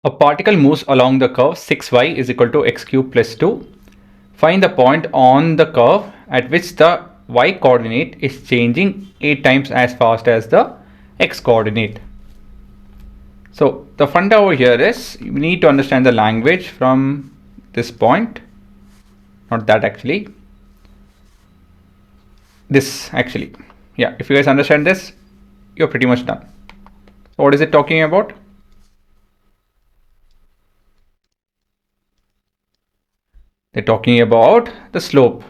A particle moves along the curve 6y is equal to x cube plus 2. Find the point on the curve at which the y coordinate is changing 8 times as fast as the x coordinate. So the funda over here is you need to understand the language from this point. Not that actually. This actually. Yeah, if you guys understand this, you're pretty much done. So what is it talking about? They're talking about the slope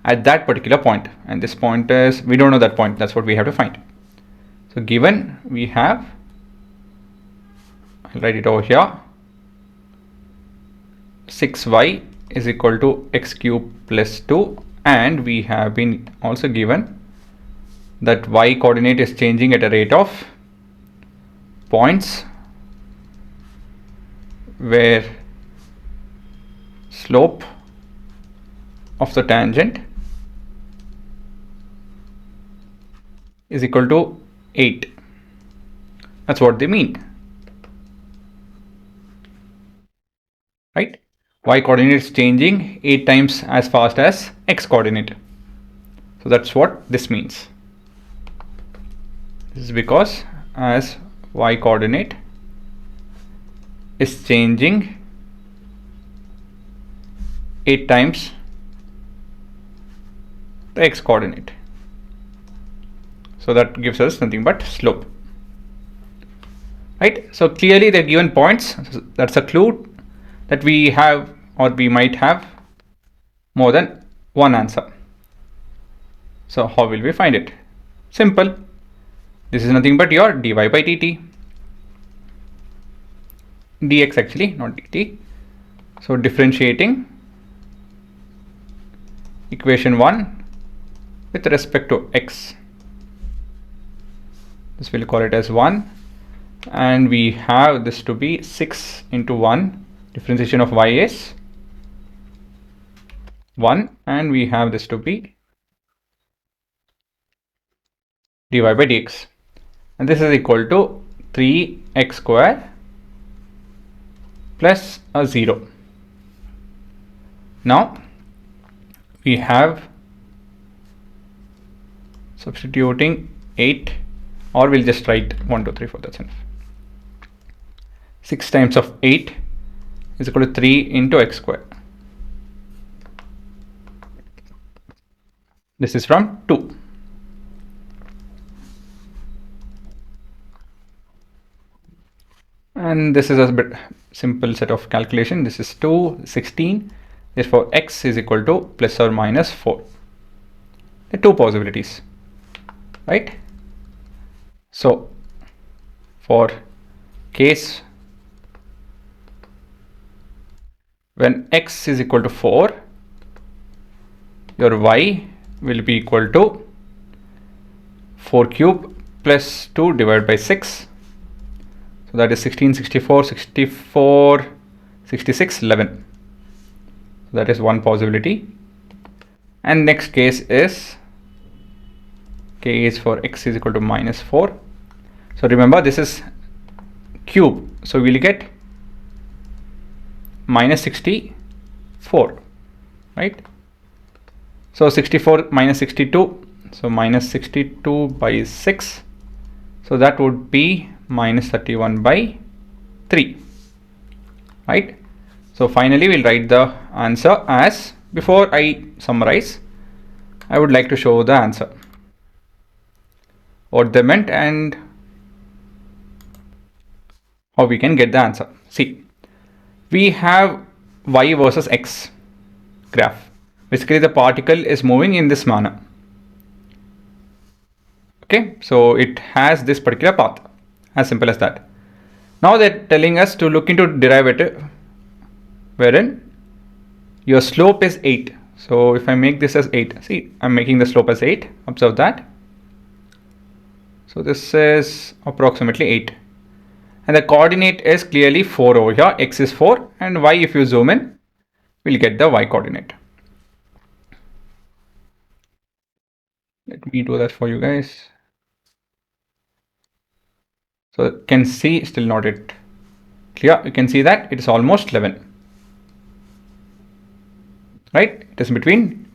at that particular point, and this point is, we don't know that point, that's what we have to find. So given we have, I'll write it over here, 6y is equal to x cube plus 2, and we have been also given that y coordinate is changing at a rate of points where slope of the tangent is equal to 8. That's what they mean, right? Y coordinate is changing 8 times as fast as x coordinate. So that's what this means. This is because as y coordinate is changing 8 times the x coordinate. So that gives us nothing but slope, right? So clearly they're given points. That's a clue that we have, or we might have, more than one answer. So how will we find it? Simple. This is nothing but your dy by dt. Dx actually, not dt. So differentiating equation 1 with respect to x. This we'll call it as 1, and we have this to be 6 into 1. Differentiation of y is 1, and we have this to be dy by dx, and this is equal to 3x square plus a 0. Now we have substituting 8, or we'll just write 1 2 3 4, that's enough. 6 times of 8 is equal to 3 into x square. This is from 2. And this is a bit simple set of calculation. This is 2, 16. Therefore x is equal to plus or minus 4. There are two possibilities, right? So for case when x is equal to 4, your y will be equal to 4 cube plus 2 divided by 6. So that is 16, 64, 64, 66, 11. So that is one possibility. And next case is for x is equal to minus 4. So remember, this is cube, so we'll get minus 64, right? So 64 minus 62, so minus 62 by 6, so that would be minus 31 by 3, right? So finally we'll write the answer as, before I summarize, I would like to show the answer, what they meant and how we can get the answer. See, we have y versus x graph. Basically the particle is moving in this manner. Okay, so it has this particular path, as simple as that. Now they're telling us to look into derivative wherein your slope is 8. So if I make this as 8, see, I'm making the slope as 8, observe that. So this is approximately 8. And the coordinate is clearly 4 over here, x is 4, and y, if you zoom in, we'll get the y coordinate. Let me do that for you guys. So can see, still not it Clear? You can see that it is almost 11. Right? It is between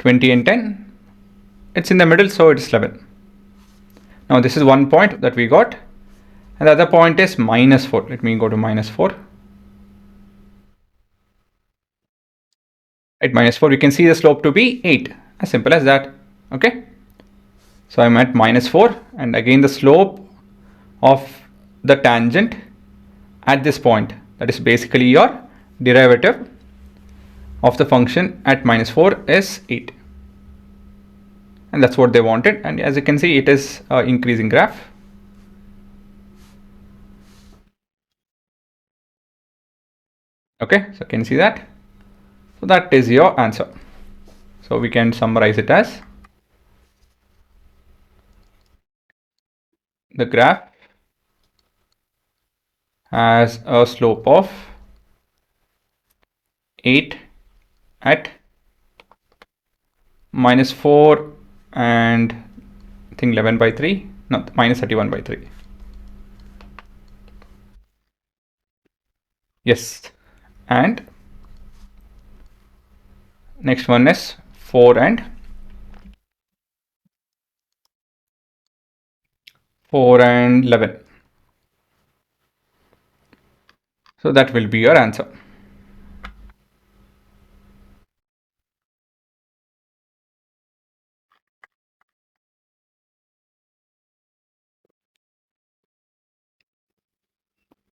20 and 10. It's in the middle, so it is 11. Now this is one point that we got. And the other point is minus 4. Let me go to minus 4. At minus 4, we can see the slope to be 8. As simple as that. Okay. So I'm at minus 4. And again the slope of the tangent at this point. That is basically your derivative of the function at minus 4 is 8. And that's what they wanted. And as you can see, it is an increasing graph. Okay, so can you see that? So that is your answer. So we can summarize it as the graph has a slope of 8 at minus 4 and I think 11 by 3, no, minus 31 by 3. Yes, and next one is 4 and 11. So that will be your answer.